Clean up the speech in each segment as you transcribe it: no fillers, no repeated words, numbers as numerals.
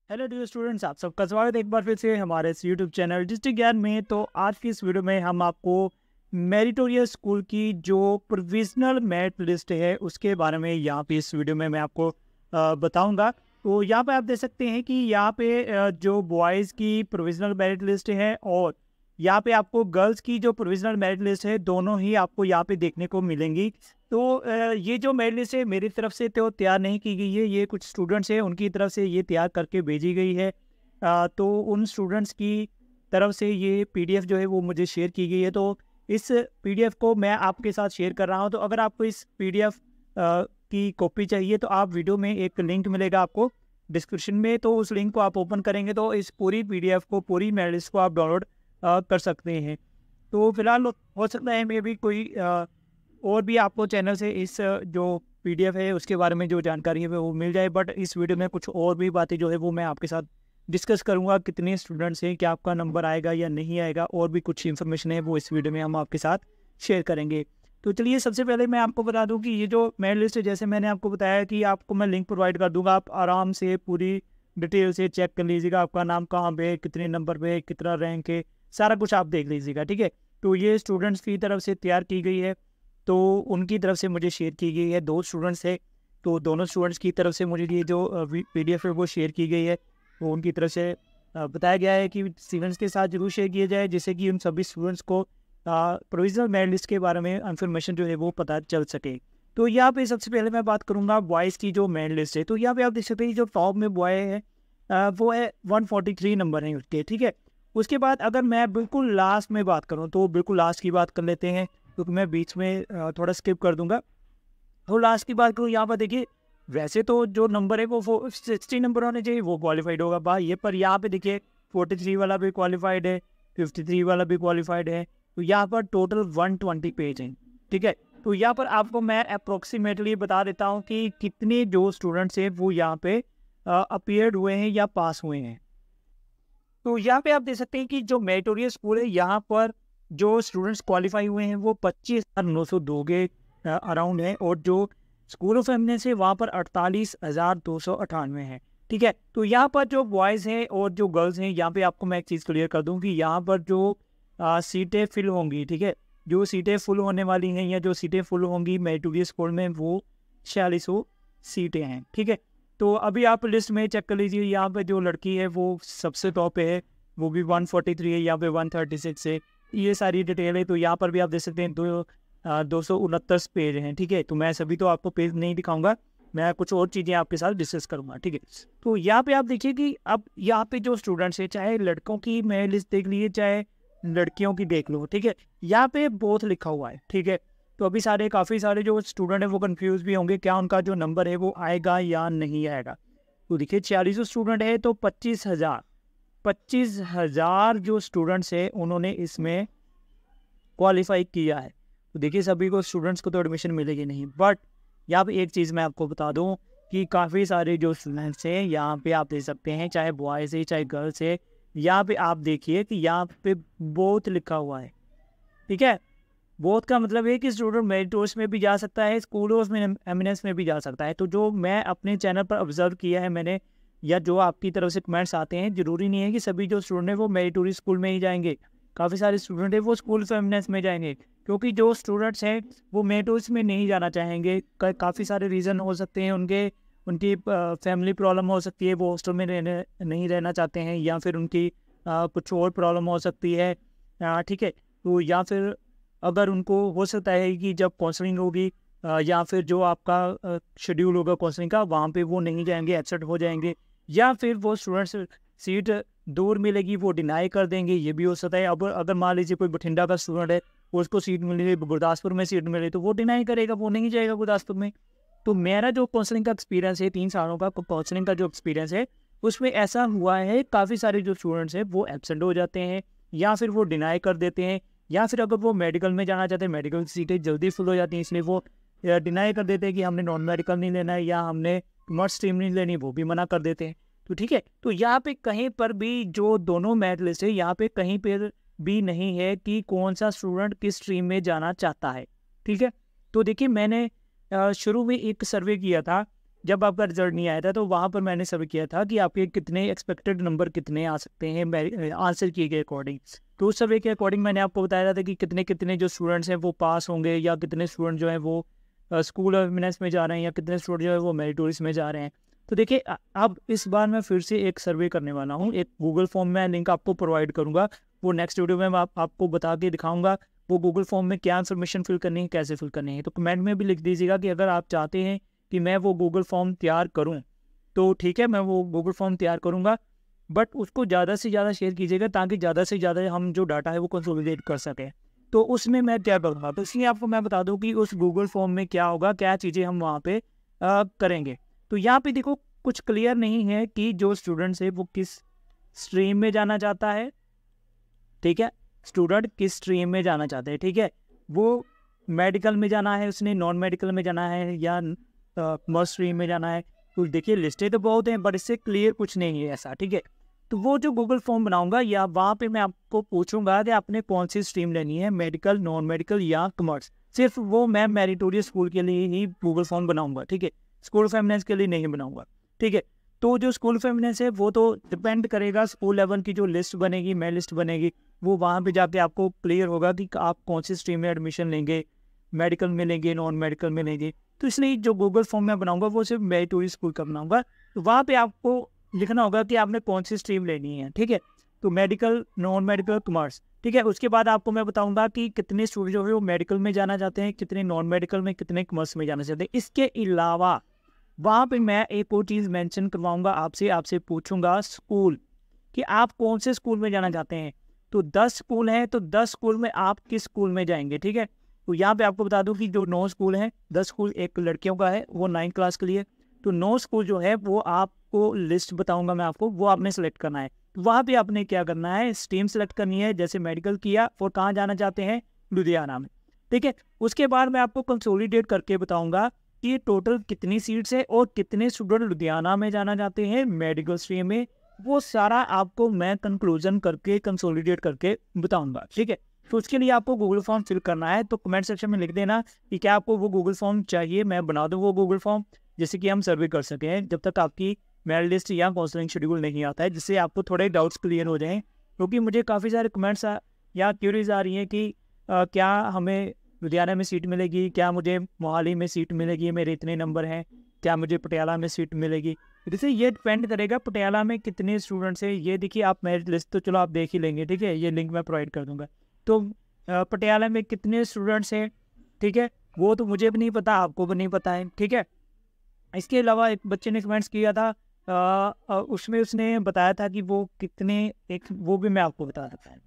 Hello dear students, आप सबका स्वागत है एक बार फिर से हमारे इस यूट्यूब चैनल डिस्ट्रिक्ट ज्ञान में। तो आज की इस वीडियो में हम आपको मेरिटोरियस स्कूल की जो प्रोविजनल मेरिट लिस्ट है उसके बारे में यहाँ पे इस वीडियो में मैं आपको बताऊंगा। तो यहाँ पे आप देख सकते हैं कि यहाँ पे जो बॉयज़ की प्रोविजनल मेरिट लिस्ट है और यहाँ पे आपको गर्ल्स की जो प्रोविजनल मेरिट लिस्ट है, दोनों ही आपको यहाँ पे देखने को मिलेंगी। तो ये जो मेरिट लिस्ट है मेरी तरफ से तो तैयार नहीं की गई है, ये कुछ स्टूडेंट्स हैं उनकी तरफ से ये तैयार करके भेजी गई है। तो उन स्टूडेंट्स की तरफ से ये पीडीएफ जो है वो मुझे शेयर की गई है। तो इस पीडीएफ को मैं आपके साथ शेयर कर रहा हूँ। तो अगर आपको इस पीडीएफ की कॉपी चाहिए तो आप वीडियो में एक लिंक मिलेगा आपको डिस्क्रिप्शन में, तो उस लिंक को आप ओपन करेंगे तो इस पूरी पीडीएफ को, पूरी मेरिट लिस्ट को आप डाउनलोड कर सकते हैं। तो फिलहाल हो सकता है मे भी कोई और भी आपको चैनल से इस जो पीडीएफ है उसके बारे में जो जानकारी है वो मिल जाए, बट इस वीडियो में कुछ और भी बातें जो है वो मैं आपके साथ डिस्कस करूंगा। कितने स्टूडेंट्स हैं, क्या आपका नंबर आएगा या नहीं आएगा, और भी कुछ इन्फॉर्मेशन है वो इस वीडियो में हम आपके साथ शेयर करेंगे। तो चलिए सबसे पहले मैं आपको बता दूं कि ये जो मेरिट लिस्ट है, जैसे मैंने आपको बताया कि आपको मैं लिंक प्रोवाइड कर दूंगा, आप आराम से पूरी डिटेल से चेक कर लीजिएगा। आपका नाम कहाँ पे है, कितने नंबर पे है, कितना रैंक है, सारा कुछ आप देख लीजिएगा, ठीक है। तो ये स्टूडेंट्स की तरफ से तैयार की गई है, तो उनकी तरफ से मुझे शेयर की गई है। दो स्टूडेंट्स है, तो दोनों स्टूडेंट्स की तरफ से मुझे ये जो पीडीएफ है वो शेयर की गई है। वो उनकी तरफ से बताया गया है कि स्टूडेंट्स के साथ जरूर शेयर किया जाए, जिससे कि उन सभी स्टूडेंट्स को प्रोविजनल मेरिट लिस्ट के बारे में इंफॉर्मेशन जो है वो पता चल सके। तो यहाँ पे सबसे पहले मैं बात करूँगा बॉयज़ की जो मेरिट लिस्ट है। तो यहाँ पे आप देख सकते हैं जो टॉप में बॉय है वो है 143 नंबर है उसके, ठीक है। उसके बाद अगर मैं बिल्कुल लास्ट में बात करूँ तो बिल्कुल लास्ट की बात कर लेते हैं, क्योंकि मैं बीच में थोड़ा स्किप कर दूंगा। तो लास्ट की बात करूँ, यहाँ पर देखिए वैसे तो जो नंबर है वो 60 नंबर होने चाहिए, वो क्वालिफाइड होगा भाई ये, पर यहाँ पे देखिए 43 वाला भी क्वालिफाइड है, 53 वाला भी क्वालिफाइड है। तो यहाँ पर टोटल 120 पेज हैं, ठीक है। तो यहाँ पर आपको मैं अप्रोक्सीमेटली बता देता हूँ कि कितने जो स्टूडेंट्स हैं वो यहाँ पे अपीयर्ड हुए हैं या पास हुए हैं। तो यहाँ पे आप देख सकते हैं कि जो मेरिटोरियस स्कूल है यहाँ पर जो स्टूडेंट्स क्वालिफाई हुए हैं वो 25,902 के अराउंड है, और जो स्कूल ऑफ एमिनेंस है वहाँ पर 48,298 है, ठीक है। तो यहाँ पर जो बॉयज़ हैं और जो गर्ल्स हैं, यहाँ पे आपको मैं एक चीज़ क्लियर कर दूँ कि यहाँ पर जो सीटें फिल होंगी, ठीक है, जो सीटें फुल होने वाली हैं या जो सीटें फुल होंगी मेरिटोरियस स्कूल में वो 4600 सीटें हैं, ठीक है। तो अभी आप लिस्ट में चेक कर लीजिए, यहाँ पे जो लड़की है वो सबसे टॉप पे है, वो भी 143 है, यहाँ पे 136 है, ये सारी डिटेल है। तो यहाँ पर भी आप देख सकते हैं 229 पेज हैं, ठीक है। तो मैं सभी तो आपको पेज नहीं दिखाऊंगा, मैं कुछ और चीज़ें आपके साथ डिस्कस करूंगा, ठीक है। तो यहाँ पे आप देखिए कि अब यहाँ पे जो स्टूडेंट्स है, चाहे लड़कों की मैं लिस्ट देख लीजिए चाहे लड़कियों की देख लो, ठीक है, यहाँ पे बोथ लिखा हुआ है, ठीक है। तो अभी काफ़ी सारे जो स्टूडेंट है वो कंफ्यूज भी होंगे क्या उनका जो नंबर है वो आएगा या नहीं आएगा। तो देखिए 46 स्टूडेंट है तो 25,000 जो स्टूडेंट्स है उन्होंने इसमें क्वालिफाई किया है। तो देखिए सभी को स्टूडेंट्स को तो एडमिशन मिलेगी नहीं, बट यहाँ पे एक चीज़ मैं आपको बता दूँ कि काफ़ी सारे जो स्टूडेंट्स हैं यहाँ पे आप देख सकते हैं, चाहे बॉयज़ है चाहे गर्ल्स है, यहाँ पे आप देखिए कि यहाँ पे बोथ लिखा हुआ है, ठीक है। बोथ का मतलब है कि स्टूडेंट मेरिटोरियस में भी जा सकता है, स्कूल ऑफ एमिनेंस में भी जा सकता है। तो जो मैं अपने चैनल पर ऑब्जर्व किया है मैंने, या जो आपकी तरफ से कमेंट्स आते हैं, ज़रूरी नहीं है कि सभी जो स्टूडेंट है वो मेरिटोरियस स्कूल में ही जाएंगे। काफ़ी सारे स्टूडेंट है वो स्कूल ऑफ एमिनेंस में जाएंगे, क्योंकि जो स्टूडेंट्स हैं वो मेरिटोरियस में नहीं जाना चाहेंगे। काफ़ी सारे रीज़न हो सकते हैं उनकी फैमिली प्रॉब्लम हो सकती है, वो हॉस्टल में नहीं रहना चाहते हैं, या फिर उनकी कुछ और प्रॉब्लम हो सकती है, ठीक है। तो या फिर अगर उनको हो सकता है कि जब काउंसलिंग होगी या फिर जो आपका शेड्यूल होगा काउंसलिंग का, वहाँ पे वो नहीं जाएंगे, एब्सेंट हो जाएंगे, या फिर वो स्टूडेंट्स सीट दूर मिलेगी वो डिनाई कर देंगे, ये भी हो सकता है। अब अगर मान लीजिए कोई बठिंडा का स्टूडेंट है, उसको सीट मिली, गुरदासपुर में सीट मिली, तो वो डिनाई करेगा, वो नहीं जाएगा गुरदासपुर में। तो मेरा जो काउंसलिंग का एक्सपीरियंस है, 3 सालों का काउंसलिंग का जो एक्सपीरियंस है, उसमें ऐसा हुआ है काफ़ी सारे जो स्टूडेंट्स हैं वो एब्सेंट हो जाते हैं, या फिर वो डिनाई कर देते हैं, या फिर अगर वो मेडिकल में जाना चाहते हैं, मेडिकल की सीटें जल्दी फुल हो जाती हैं, इसलिए वो डिनाई कर देते हैं कि हमने नॉन मेडिकल नहीं लेना है या हमने कॉमर्स स्ट्रीम नहीं लेनी, वो भी मना कर देते हैं। तो ठीक है, तो यहाँ पे कहीं पर भी जो दोनों मेरिट लिस्ट है, यहाँ पे कहीं पर भी नहीं है कि कौन सा स्टूडेंट किस स्ट्रीम में जाना चाहता है, ठीक है। तो देखिए मैंने शुरू में एक सर्वे किया था जब आपका रिजल्ट नहीं आया था तो वहाँ पर मैंने सर्वे किया था कि आपके कितने एक्सपेक्टेड नंबर कितने आ सकते हैं आंसर किए गए अकॉर्डिंग। तो उस सर्वे के अकॉर्डिंग मैंने आपको बताया था कि कितने कितने जो स्टूडेंट्स हैं वो पास होंगे, या कितने स्टूडेंट जो हैं वो स्कूल ऑफ एमिनेंस में जा रहे हैं, या कितने स्टूडेंट जो है वो मेरिटोरियस में जा रहे हैं। तो देखिए अब इस बार मैं फिर से एक सर्वे करने वाला हूँ, एक गूगल फॉर्म में लिंक आपको प्रोवाइड करूँगा, वो नेक्स्ट वीडियो में मैं आपको बता के दिखाऊंगा वो गूगल फॉर्म में क्या इन्फॉर्मेशन फिल करनी है, कैसे फिल करनी है। तो कमेंट में भी लिख दीजिएगा कि अगर आप चाहते हैं कि मैं वो गूगल फॉर्म तैयार करूँ तो ठीक है, मैं वो गूगल फॉर्म तैयार करूँगा, बट उसको ज़्यादा से ज़्यादा शेयर कीजिएगा ताकि ज़्यादा से ज़्यादा हम जो डाटा है वो कंसोलिडेट कर सकें। तो उसमें मैं क्या करूँगा, तो इसलिए आपको मैं बता दूँ कि उस गूगल फॉर्म में क्या होगा, क्या चीज़ें हम वहाँ पे करेंगे। तो यहाँ पे देखो कुछ क्लियर नहीं है कि जो स्टूडेंट्स है वो किस स्ट्रीम में जाना चाहता है, ठीक है, स्टूडेंट किस स्ट्रीम में जाना चाहते हैं, ठीक है, वो मेडिकल में जाना है, उसने नॉन मेडिकल में जाना है, या कॉमर्स स्ट्रीम में जाना है। तो देखिए लिस्टें तो बहुत हैं बट इससे क्लियर कुछ नहीं है ऐसा, ठीक है। तो वो जो गूगल फॉर्म बनाऊंगा या वहाँ पे मैं आपको पूछूंगा कि आपने कौन सी स्ट्रीम लेनी है, मेडिकल, नॉन मेडिकल या कॉमर्स। सिर्फ वो मैं मेरिटोरियस स्कूल के लिए ही गूगल फॉर्म बनाऊंगा, ठीक है, स्कूल ऑफ एमिनेंस के लिए नहीं बनाऊंगा, ठीक है। तो जो स्कूल ऑफ एमिनेंस है वो तो डिपेंड करेगा, स्कूल लेवल की जो लिस्ट बनेगी, मेरिट लिस्ट बनेगी, वो वहाँ पे जाके आपको क्लियर होगा कि आप कौन सी स्ट्रीम में एडमिशन लेंगे, मेडिकल में लेंगे, नॉन मेडिकल में लेंगे। तो इसलिए जो गूगल फॉर्म में बनाऊंगा वो सिर्फ मेरिटोरियस स्कूल का बनाऊंगा। तो वहाँ पे आपको लिखना होगा कि आपने कौन सी स्ट्रीम लेनी है, ठीक है, तो मेडिकल, नॉन मेडिकल, कॉमर्स, ठीक है। उसके बाद आपको मैं बताऊंगा कि कितने स्टूडेंट जो है वो मेडिकल में जाना चाहते हैं, कितने नॉन मेडिकल में, कितने कॉमर्स में जाना चाहते हैं। इसके अलावा वहाँ पे मैं एक और चीज़ मेंशन करवाऊंगा आपसे पूछूंगा स्कूल, कि आप कौन से स्कूल में जाना चाहते हैं। तो 10 स्कूल हैं, तो 10 स्कूल में आप किस स्कूल में जाएंगे, ठीक है। तो यहाँ पे आपको बता दूं कि जो 9 स्कूल हैं, 10 स्कूल एक लड़कियों का है वो 9th क्लास के लिए, तो 9 स्कूल जो है वो आपको लिस्ट बताऊंगा मैं आपको, वो आपने सेलेक्ट करना है। तो वहाँ पे आपने क्या करना है, स्ट्रीम सेलेक्ट करनी है, जैसे मेडिकल किया, और कहाँ जाना चाहते हैं, लुधियाना में, ठीक है। उसके बाद मैं आपको कंसोलिडेट करके बताऊंगा कि टोटल कितनी सीट्स है और कितने स्टूडेंट लुधियाना में जाना चाहते हैं मेडिकल स्ट्रीम में, वो सारा आपको मैं कंक्लूजन करके कंसोलिडेट करके बताऊंगा, ठीक है। तो उसके लिए आपको गूगल फॉर्म फिल करना है, तो कमेंट सेक्शन में लिख देना कि क्या आपको वो गूगल फॉर्म चाहिए, मैं बना दूँ वो गूगल फॉर्म, जिससे कि हम सर्वे कर सकें जब तक आपकी मेरिट लिस्ट या काउंसलिंग शेड्यूल नहीं आता है, जिससे आपको थोड़े डाउट्स क्लियर हो जाएं। क्योंकि मुझे काफ़ी सारे कमेंट्स या क्यूरीज आ रही हैं कि क्या हमें लुधियाना में सीट मिलेगी, क्या मुझे मोहाली में सीट मिलेगी, मेरे इतने नंबर हैं, क्या मुझे पटियाला में सीट मिलेगी। जैसे ये डिपेंड करेगा पटियाला में कितने स्टूडेंट्स हैं। ये देखिए आप मेरिट लिस्ट तो चलो आप देख ही लेंगे, ठीक है, ये लिंक मैं प्रोवाइड कर दूंगा। तो पटियाला में कितने स्टूडेंट्स हैं, ठीक है, वो तो मुझे भी नहीं पता, आपको भी नहीं पता है, ठीक है। इसके अलावा एक बच्चे ने कमेंट्स किया था, उसमें उसने बताया था कि वो कितने, एक वो भी मैं आपको बता सकता हूँ।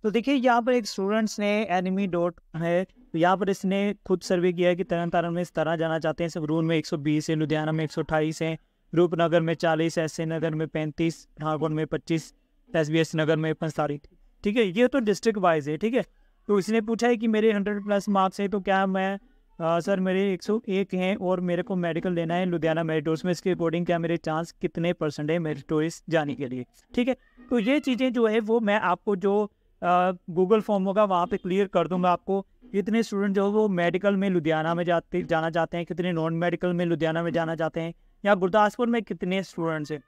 तो देखिए यहाँ पर एक स्टूडेंट्स ने एनिमी डॉट है, तो यहाँ पर इसने खुद सर्वे किया है कि तरन तारण में इस तरह जाना चाहते हैं, संगरूर में 120 है, लुधियाना में 128 है, रूपनगर में 40, ऐसे नगर में 35, ठाकुर में 25, SBS नगर में 45, ठीक है। ये तो डिस्ट्रिक्ट वाइज है, ठीक है। तो इसने पूछा है कि मेरे 100+ मार्क्स है, तो क्या मैं सर मेरे 101 हैं और मेरे को मेडिकल लेना है लुधियाना मेरिटोरियस में, इसके अकॉर्डिंग क्या मेरे चांस कितने % है मेरिटोरियस जाने के लिए, ठीक है। तो ये चीज़ें जो है वो मैं आपको जो गूगल फॉर्म होगा वहाँ पे क्लियर कर दूंगा आपको। कितने स्टूडेंट जो वो मेडिकल में लुधियाना में जाना चाहते हैं, कितने नॉन मेडिकल में लुधियाना में जाना चाहते हैं, या गुरदासपुर में कितने स्टूडेंट्स हैं,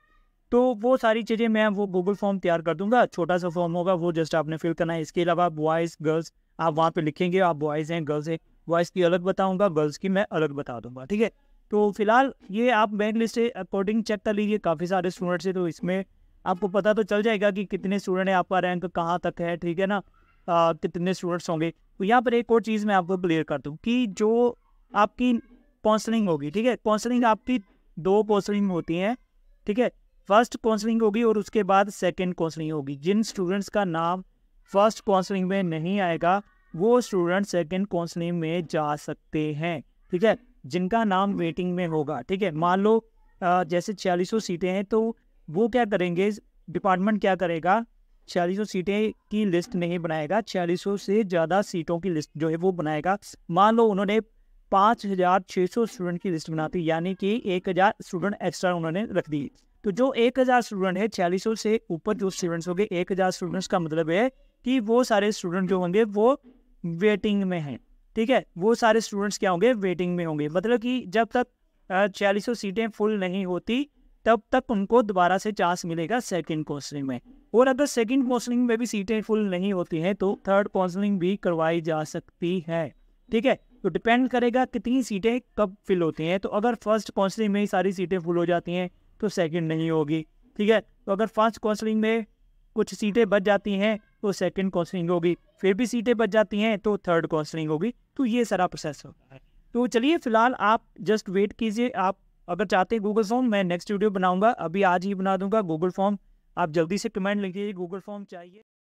तो वो सारी चीज़ें मैं वो गूगल फॉर्म तैयार कर दूंगा। छोटा सा फॉर्म होगा, वो जस्ट आपने फिल करना है। इसके अलावा बॉयज़ गर्ल्स आप वहाँ पे लिखेंगे, आप बॉयज़ हैं गर्ल्स हैं, बॉयज़ की अलग बताऊंगा, गर्ल्स की मैं अलग बता दूंगा, ठीक है। तो फिलहाल ये आप बैंक लिस्ट से अकॉर्डिंग चेक कर लीजिए, काफ़ी सारे स्टूडेंट्स हैं, तो इसमें आपको पता तो चल जाएगा कि कितने स्टूडेंट हैं, आपका रैंक कहाँ तक है, ठीक है ना, कितने स्टूडेंट्स होंगे। तो यहाँ पर एक और चीज़ मैं आपको क्लियर कर दूँ कि जो आपकी काउंसलिंग होगी, ठीक है, काउंसलिंग आपकी 2 काउंसलिंग होती हैं, ठीक है। फर्स्ट काउंसलिंग होगी और उसके बाद सेकंड काउंसलिंग होगी। जिन स्टूडेंट्स का नाम फर्स्ट काउंसलिंग में नहीं आएगा वो स्टूडेंट सेकंड काउंसलिंग में जा सकते हैं, ठीक है, जिनका नाम वेटिंग में होगा, ठीक है। मान लो जैसे 4600 सीटें हैं, तो वो क्या करेंगे, डिपार्टमेंट क्या करेगा, 4600 सीटें की लिस्ट नहीं बनाएगा, 4600 से ज़्यादा सीटों की लिस्ट जो है वो बनाएगा। मान लो उन्होंने 5600 स्टूडेंट की लिस्ट बनाती, यानी कि 1000 स्टूडेंट एक्स्ट्रा उन्होंने रख दी। तो जो 1000 स्टूडेंट है, 4600 से ऊपर जो स्टूडेंट्स होंगे, 1000 स्टूडेंट्स का मतलब है कि वो सारे स्टूडेंट जो होंगे वो वेटिंग में हैं, ठीक है, वो सारे स्टूडेंट्स क्या होंगे, वेटिंग में होंगे। मतलब कि जब तक 4600 सीटें फुल नहीं होती तब तक उनको दोबारा से चांस मिलेगा सेकंड काउंसलिंग में। और अगर सेकंड काउंसलिंग में भी सीटें फुल नहीं होती हैं तो थर्ड काउंसलिंग भी करवाई जा सकती है। ठीक है, तो डिपेंड करेगा कितनी सीटें कब फिल होती हैं। तो अगर फर्स्ट काउंसलिंग में ही सारी सीटें फुल हो जाती हैं तो सेकंड नहीं होगी। ठीक है, तो अगर फर्स्ट काउंसलिंग में कुछ सीटें बच जाती हैं तो सेकंड काउंसलिंग होगी, फिर भी सीटें बच जाती हैं तो थर्ड काउंसलिंग होगी। तो ये सारा प्रोसेस होता है। तो चलिए फिलहाल आप जस्ट वेट कीजिए। आप अगर चाहते हैं गूगल फॉर्म, मैं नेक्स्ट वीडियो बनाऊंगा, अभी आज ही बना दूंगा गूगल फॉर्म। आप जल्दी से कमेंट लिखिए गूगल फॉर्म चाहिए।